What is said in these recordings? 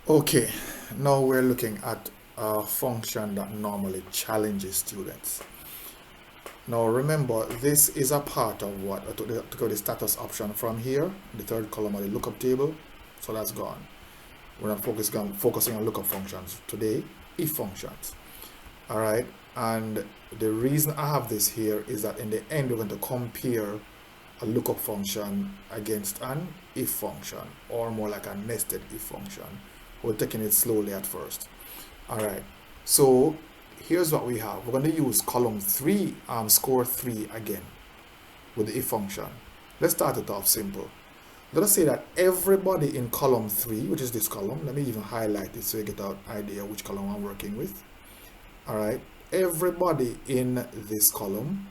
Okay, now we're looking at a function that normally challenges students. Now remember, this is a part of what to go the status option from here, the third column of the lookup table. So that's gone. We're not focusing on lookup functions today, if functions. All right, and the reason I have this here is that in the end we're going to compare a lookup function against an if function, or more like a nested if function. We're taking it slowly at first. All right, so here's what we have. We're going to use column 3, score 3 again with the if function. Let's start it off simple. Let us say that everybody in column 3, which is this column, let me even highlight it so you get an idea which column I'm working with. All right, everybody in this column,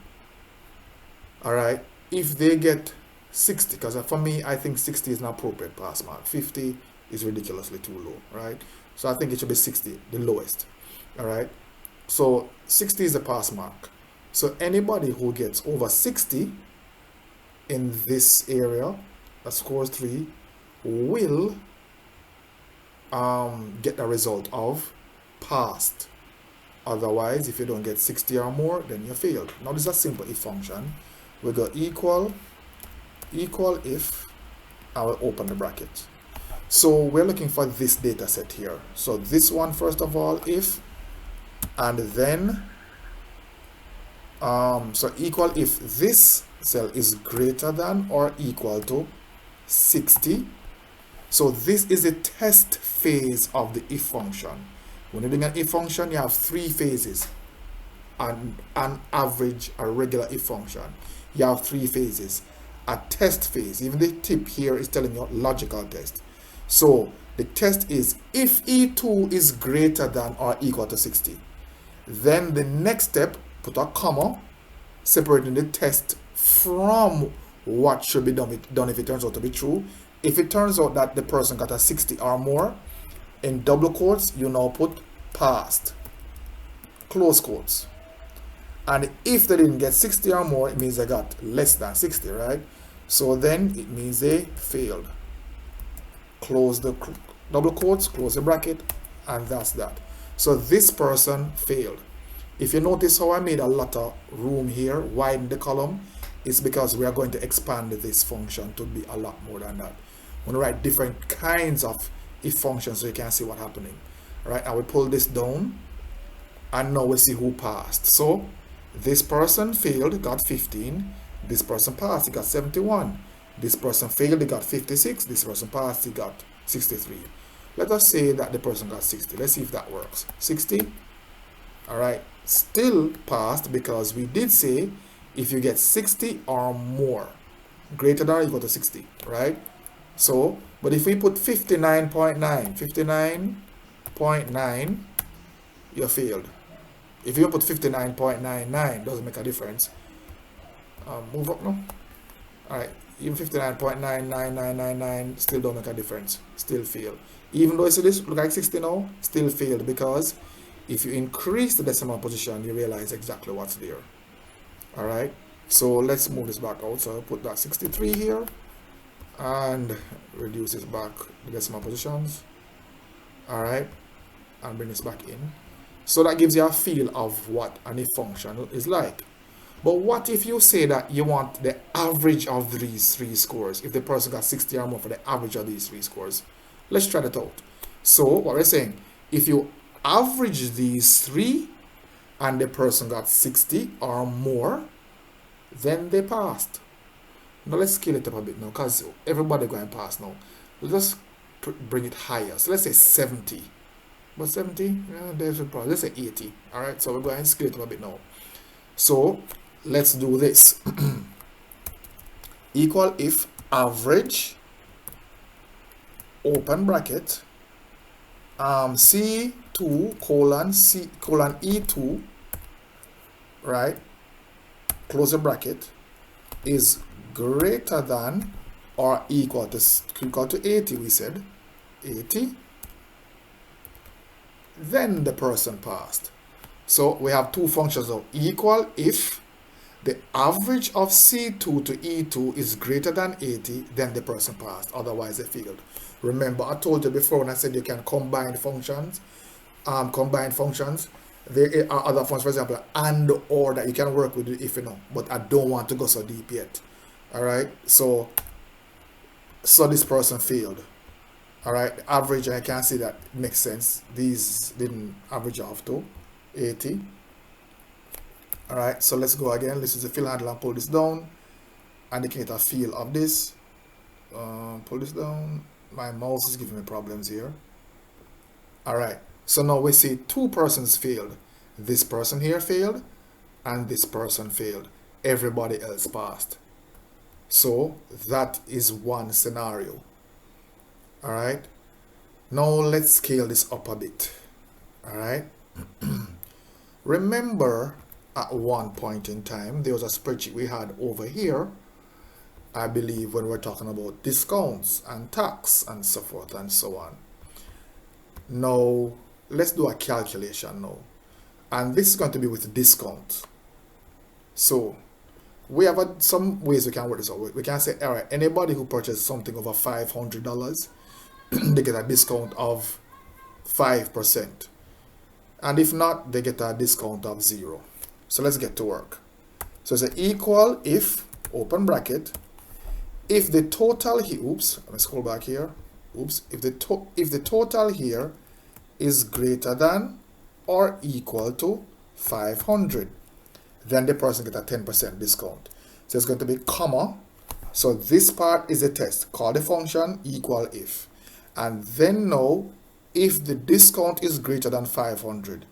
all right, if they get 60, because for me, I think 60 is an appropriate pass mark. 50 is ridiculously too low, right? So I think it should be 60, the lowest, all right? So 60 is the pass mark. So anybody who gets over 60 in this area, that scores 3, will get the result of passed. Otherwise, if you don't get 60 or more, then you failed. Now this is a simple if function. We go equal if, I will open the bracket. So we're looking for this data set here. So this one, first of all, if, and then, so equal if this cell is greater than or equal to 60. So this is the test phase of the if function. When you're doing an if function, you have 3 phases. An average, a regular if function, you have 3 phases. A test phase, even the tip here is telling you logical test. So the test is if E2 is greater than or equal to 60. Then the next step, put a comma, separating the test from what should be done if it turns out to be true. If it turns out that the person got a 60 or more, in double quotes, you now put passed, close quotes. And if they didn't get 60 or more, it means they got less than 60, right? So then it means they failed. Close the double quotes, close the bracket, and that's that. So this person failed. If you notice how I made a lot of room here, widen the column, it's because we are going to expand this function to be a lot more than that. I'm going to write different kinds of if functions so you can see what's happening. All right, I will pull this down, and now we see who passed. So this person failed, got 15. This person passed, he got 71. This person failed, he got 56. This person passed, he got 63. Let us say that the person got 60. Let's see if that works. 60. All right, still passed because we did say if you get 60 or more, greater than or equal to 60, right? So, but if we put 59.9, you failed. If you put 59.99, doesn't make a difference. Move up now. All right, even 59.99999 still don't make a difference. Still fail. Even though you see this look like 60 now, still failed, because if you increase the decimal position, you realize exactly what's there. All right, so let's move this back out. So I'll put that 63 here and reduce this back the decimal positions. All right, and bring this back in. So that gives you a feel of what an if function is like. But what if you say that you want the average of these 3 scores? If the person got 60 or more, for the average of these 3 scores. Let's try that out. So what we're saying, if you average these 3 and the person got 60 or more, then they passed. Now let's scale it up a bit now, because everybody going to pass now. Let's bring it higher. So let's say 70. But 70, yeah, there's a problem. Let's say 80. All right, so we're going to scale it up a bit now. So let's do this. Equal if average, open bracket, C2 colon E2, right, close the bracket, is greater than or equal to 80, we said 80, then the person passed. So we have 2 functions of equal if the average of C2 to E2 is greater than 80, then the person passed, otherwise they failed. Remember, I told you before when I said you can combine functions. There are other functions, for example, and or that you can work with if you know. But I don't want to go so deep yet. All right. So this person failed. All right. The average, and I can see that makes sense. These didn't average off to 80. All right. So let's go again. Let's use the fill handler and pull this down. Indicate a field of this. Pull this down. My mouse is giving me problems here. All right. So now we see two persons failed. This person here failed and this person failed. Everybody else passed. So that is one scenario. All right. Now let's scale this up a bit. All right. Remember, at one point in time, there was a spreadsheet we had over here, I believe, when we're talking about discounts and tax and so forth and so on. Now, let's do a calculation now. And this is going to be with discount. So, we have some ways we can work this out. We can say, all right, anybody who purchased something over $500, they get a discount of 5%. And if not, they get a discount of 0. So let's get to work. So it's an equal if, open bracket, if the total here, oops, let me scroll back here. Oops, if the total here is greater than or equal to 500, then the person gets a 10% discount. So it's going to be comma. So this part is a test. Call the function equal if. And then now, if the discount is greater than 500,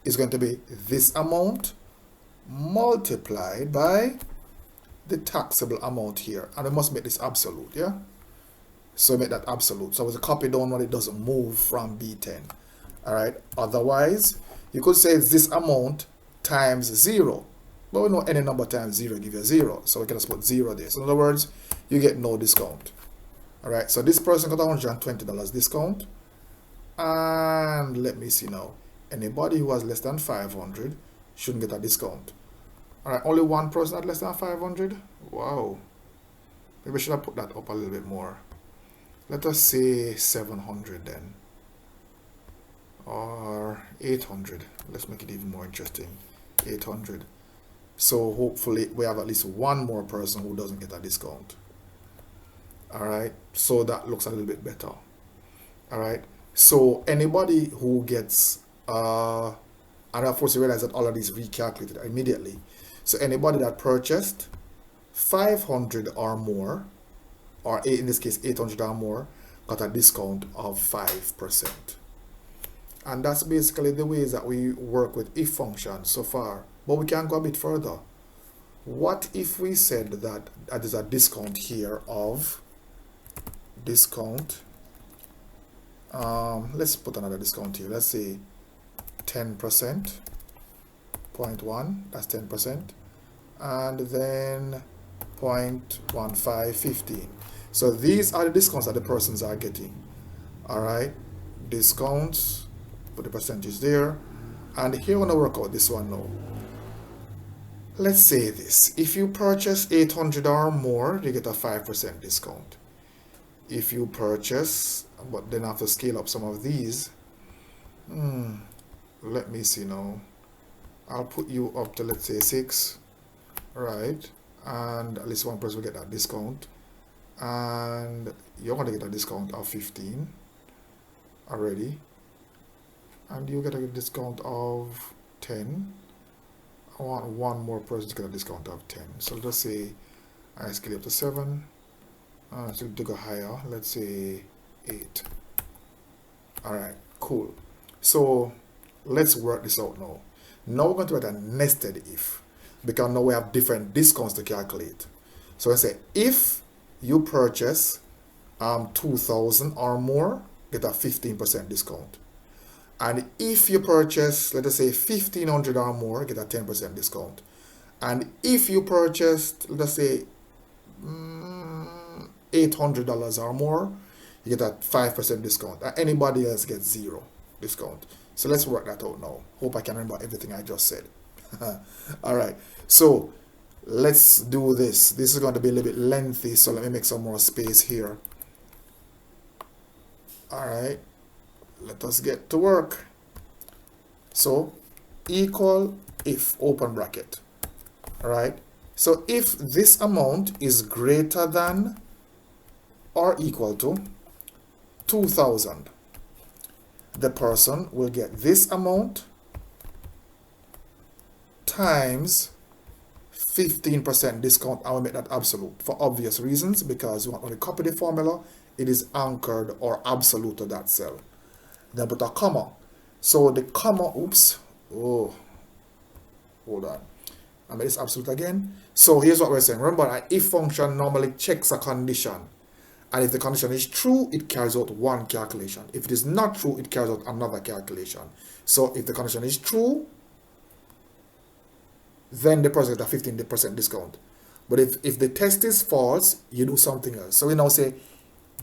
it's going to be this amount multiplied by the taxable amount here. And we must make this absolute, yeah? So make that absolute. So with a copy down when it doesn't move from B10. All right. Otherwise, you could say it's this amount times 0. But we know any number times 0 give you a 0. So we can just put 0 there. So in other words, you get no discount. All right. So this person got $120 discount. And let me see now. Anybody who has less than 500 shouldn't get a discount. All right. Only one person had less than 500. Wow. Maybe I should have put that up a little bit more. Let us say 700 then. Or 800. Let's make it even more interesting. 800. So hopefully we have at least one more person who doesn't get a discount. All right. So that looks a little bit better. All right. So anybody who gets, and of course you realize that all of these recalculated immediately. So anybody that purchased 500 or more, or in this case 800 or more, got a discount of 5%. And that's basically the ways that we work with if functions so far. But we can go a bit further. What if we said that there's a discount here of discount? Let's put another discount here. Let's say 10%, 0.1, that's 10%. And then 0.15, 15. So these are the discounts that the persons are getting. All right, discounts. Put the percentage there, and here we're going to work out this one now. Let's say this: if you purchase 800 or more, you get a 5% discount. If you purchase, but then I have to scale up some of these. Let me see now. I'll put you up to, let's say, 6, right? And at least one person will get that discount, and you're going to get a discount of 15 already. And you get a discount of 10. I want one more person to get a discount of 10. So let's say I scale up to 7. So to go higher, let's say 8. All right, cool. So let's work this out now. Now we're going to write a nested if, because now we have different discounts to calculate. So I say if you purchase 2,000 or more, get a 15% discount. And if you purchase, let us say 1,500 or more, get a 10% discount. And if you purchased, let us say $800 or more, you get a 5% discount. And anybody else gets 0 discount. So let's work that out now. Hope I can remember everything I just said. All right. So let's do this. This is going to be a little bit lengthy, so let me make some more space here. All right, let us get to work. So equal if open bracket. All right, so if this amount is greater than or equal to 2,000, the person will get this amount times 15% discount. I will make that absolute for obvious reasons, because you want to copy the formula, it is anchored or absolute to that cell. Then put a comma. So the comma, oops, oh, hold on, I made this absolute again. So here's what we're saying. Remember, an if function normally checks a condition, and if the condition is true, it carries out one calculation. If it is not true, it carries out another calculation. So if the condition is true, then the person gets a 15% discount. But if the test is false, you do something else. So we now say,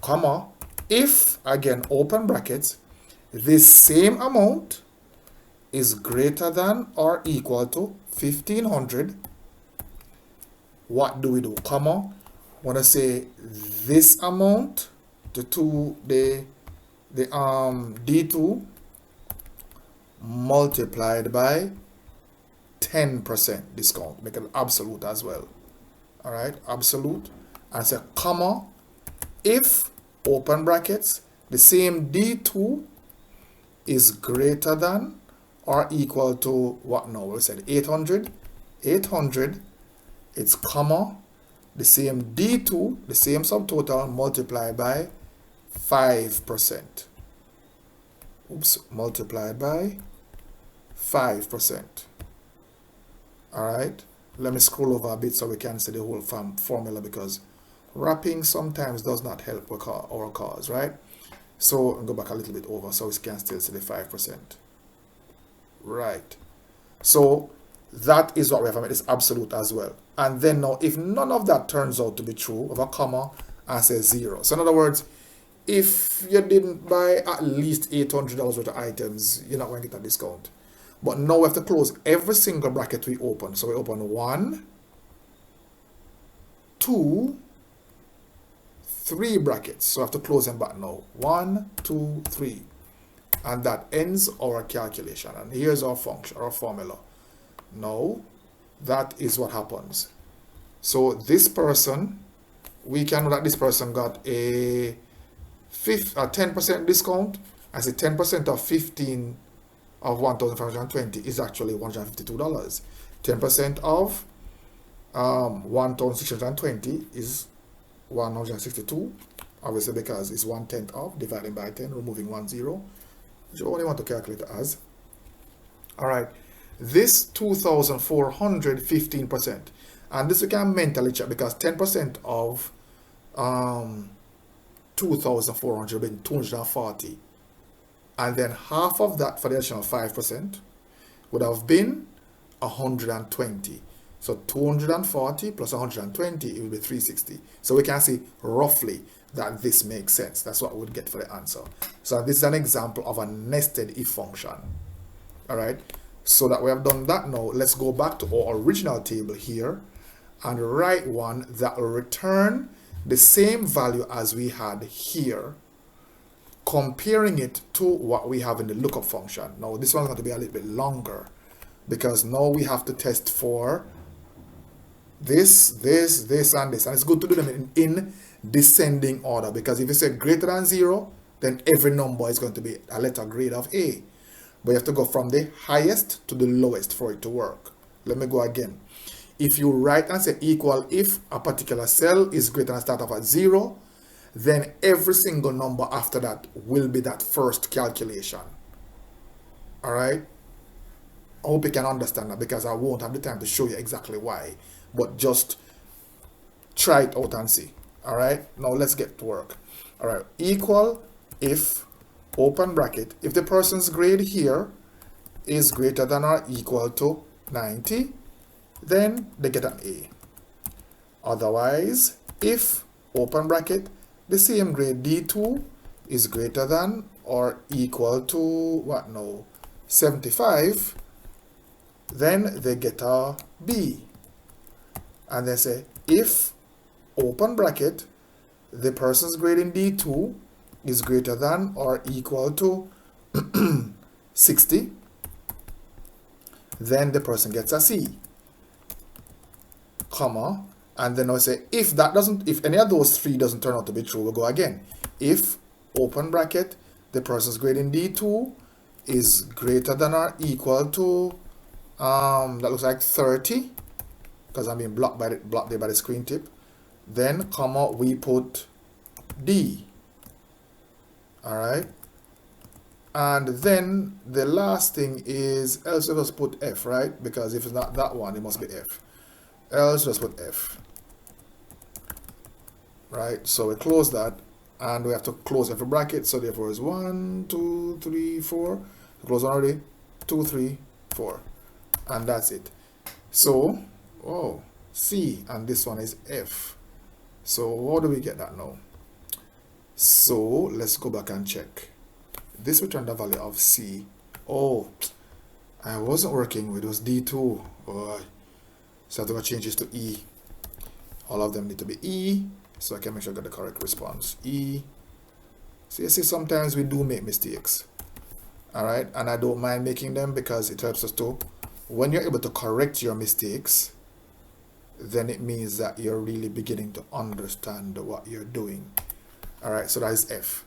comma, if, again, open brackets, this same amount is greater than or equal to 1,500, what do we do? Comma, want to say this amount to the D2 multiplied by 10% discount. Make it absolute as well. All right, absolute. And say comma, if open brackets, the same D2 is greater than or equal to what now? We said 800. It's comma, the same D2, the same subtotal multiplied by 5%. Oops, multiplied by 5%. All right, let me scroll over a bit so we can see the whole formula, because wrapping sometimes does not help our cause, right? So I'll go back a little bit over so we can still see the 5%. Right. So that is what we have to make this absolute as well. And then now, if none of that turns out to be true, of a comma and say 0. So in other words, if you didn't buy at least $800 worth of items, you're not going to get a discount. But now we have to close every single bracket we open. So we open 1, 2, 3 brackets. So I have to close them back now. 1, 2, 3. And that ends our calculation. And here's our function, our formula. Now, that is what happens. So this person, we can know that this person got a 10% discount. I say 10% of 15 of 1,520 is actually $152. 10% of 1,620 is 162. Obviously, because it's 1/10 of, dividing by 10, removing 1 0. You only want to calculate it as. All right, this 2,400, 15%. And this you can mentally check, because 10% of 2,400 would be 240. And then half of that for the additional 5% would have been 120. So 240 plus 120, it would be 360. So we can see roughly that this makes sense. That's what we would get for the answer. So this is an example of a nested if function. All right. So that we have done that now, let's go back to our original table here and write one that will return the same value as we had here, comparing it to what we have in the lookup function. Now this one's going to be a little bit longer, because now we have to test for this, and this. And it's good to do them in descending order, because if you say greater than 0, then every number is going to be a letter grade of A. But you have to go from the highest to the lowest for it to work. Let me go again. If you write and say equal if a particular cell is greater than start off at 0, then every single number after that will be that first calculation. All right? I hope you can understand that, because I won't have the time to show you exactly why. But just try it out and see. All right? Now let's get to work. All right. Equal if, open bracket, if the person's grade here is greater than or equal to 90, then they get an A. Otherwise, if, open bracket, the same grade D2 is greater than or equal to what now? 75, then they get a B. And they say if, open bracket, the person's grade in D2 is greater than or equal to 60, then the person gets a C, comma, and then I'll say if any of those three doesn't turn out to be true, we'll go again. If, open bracket, the person's grade in D2 is greater than or equal to that looks like 30, because I'm being blocked there by the screen tip, then comma, we put D. All right, and then the last thing is else we just put F, right? Because if it's not that one, it must be F. Else just put F. Right, so we close that, and we have to close every bracket. So therefore, it's 1, 2, 3, 4. Close one already. 2, 3, 4, and that's it. So, oh, C, and this one is F. So how do we get that now? So let's go back and check. This returned the value of C. Oh, I wasn't working with those D2. Oh, so I have to go change this to E. All of them need to be E, so I can make sure I get the correct response. E. So you see, sometimes we do make mistakes. All right, and I don't mind making them because it helps us to, when you're able to correct your mistakes, then it means that you're really beginning to understand what you're doing. All right, so that is F.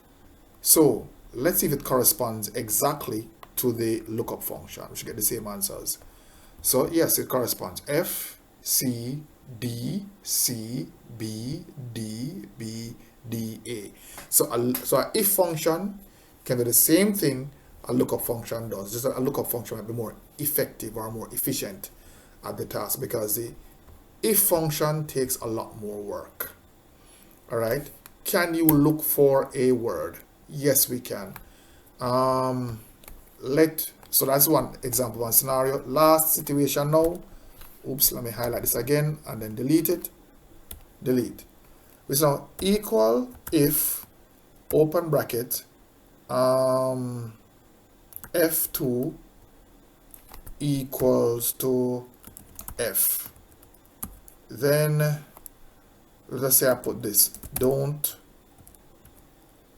So let's see if it corresponds exactly to the lookup function. We should get the same answers. So yes, it corresponds. F, C, D, C, B, D, B, D, A. So a if function can do the same thing a lookup function does. Just a lookup function might be more effective or more efficient at the task because the if function takes a lot more work. All right. Can you look for a word? Yes, we can. So that's one example, one scenario. Last situation now. Oops, let me highlight this again and then delete it. Delete. We now equal if, open bracket, F2 equals to F. Then let's say I put this, don't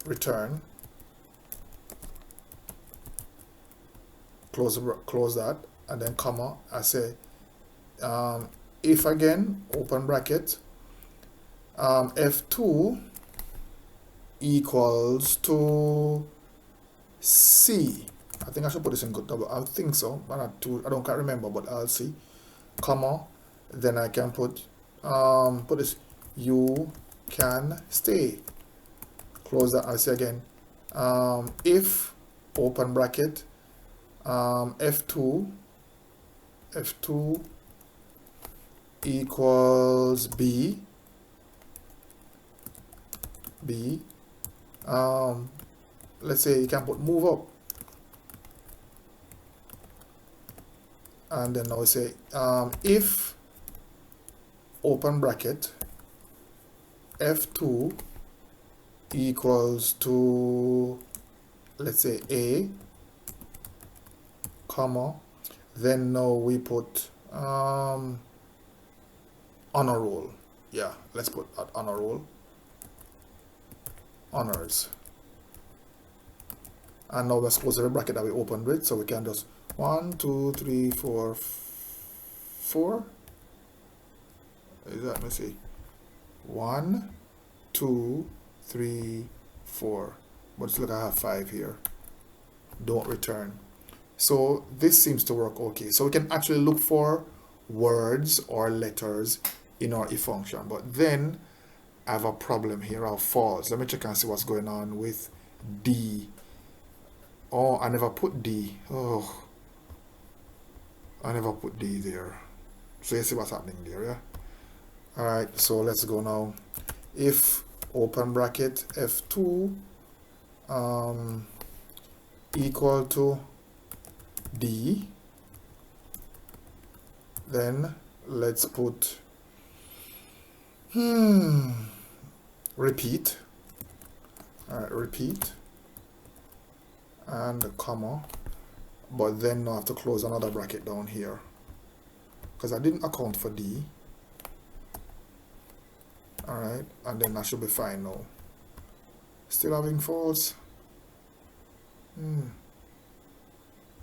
return, close that, and then comma, I say if again, open bracket, F2 equals to C. I think I should put this in good double. I think so, but I can't remember, but I'll see. Comma, then I can put this, you can stay. Close that. I'll say again, if, open bracket, F2 equals B, let's say you can put move up, and then now we say if, open bracket, F2 equals to, let's say, A, comma, then now we put honor roll. Yeah, let's put that honor roll, honors, and now let's close every bracket that we opened with, so we can just 1, 2, 3, 4, 4. Is that, let me see, 1, 2, 3, 4, but it's like I have 5 here. Don't return. So this seems to work okay. So we can actually look for words or letters in our if function, but then I have a problem here of false. Let me check and see what's going on with D. Oh, I never put D. Oh, I never put D there. So you see what's happening there, yeah? All right, so let's go now. If, open bracket, F2 equal to D, then let's put repeat. All right, repeat, and a comma, but then I have to close another bracket down here because I didn't account for D. All right, and then that should be fine now. Still having false.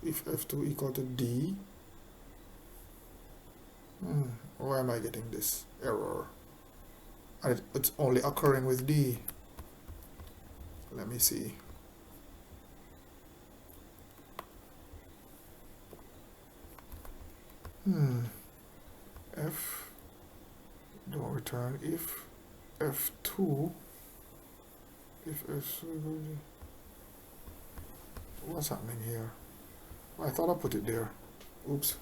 If f2 equal to d. Why am I getting this error? And it's only occurring with d. Let me see. F don't return if f2 if f2. What's happening here? I thought I put it there. Oops.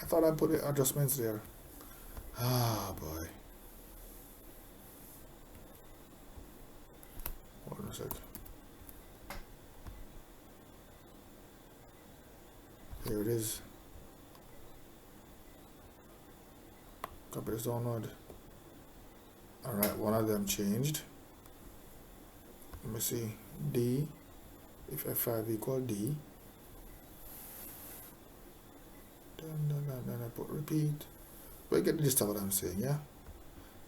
I thought I put the adjustments there. Ah, boy. Hold on a sec. Here it is. Copy this download. Alright, one of them changed. Let me see. D. If f5 equal d. Then I put repeat. But you get the gist of what I'm saying, yeah?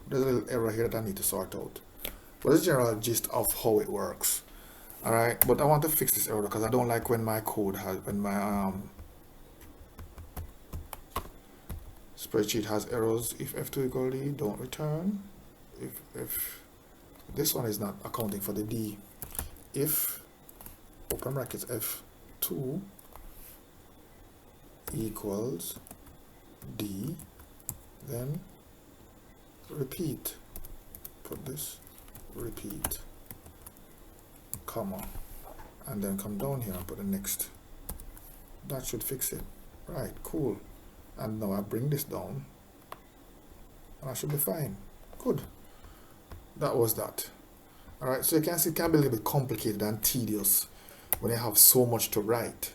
There's a little error here that I need to sort out. But it's the general gist of how it works. Alright, but I want to fix this error because I don't like when my code has, when my spreadsheet has errors. If f2 equal d, don't return. If this one is not accounting for the d. If open brackets f2 equals d, then repeat. Put this repeat, comma, and then come down here and put the next. That should fix it. Right, cool. And now I bring this down and I should be fine. Good. That was that. Alright, so you can see it can be a little bit complicated and tedious when you have so much to write.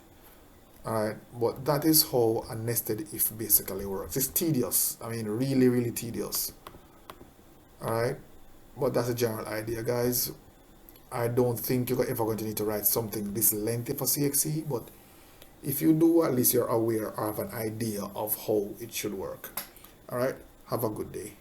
Alright, but that is how a nested if basically works. It's tedious. I mean, really, really tedious. Alright, but that's a general idea, guys. I don't think you're ever going to need to write something this lengthy for CXC, but if you do, at least you're aware of an idea of how it should work. Alright, have a good day.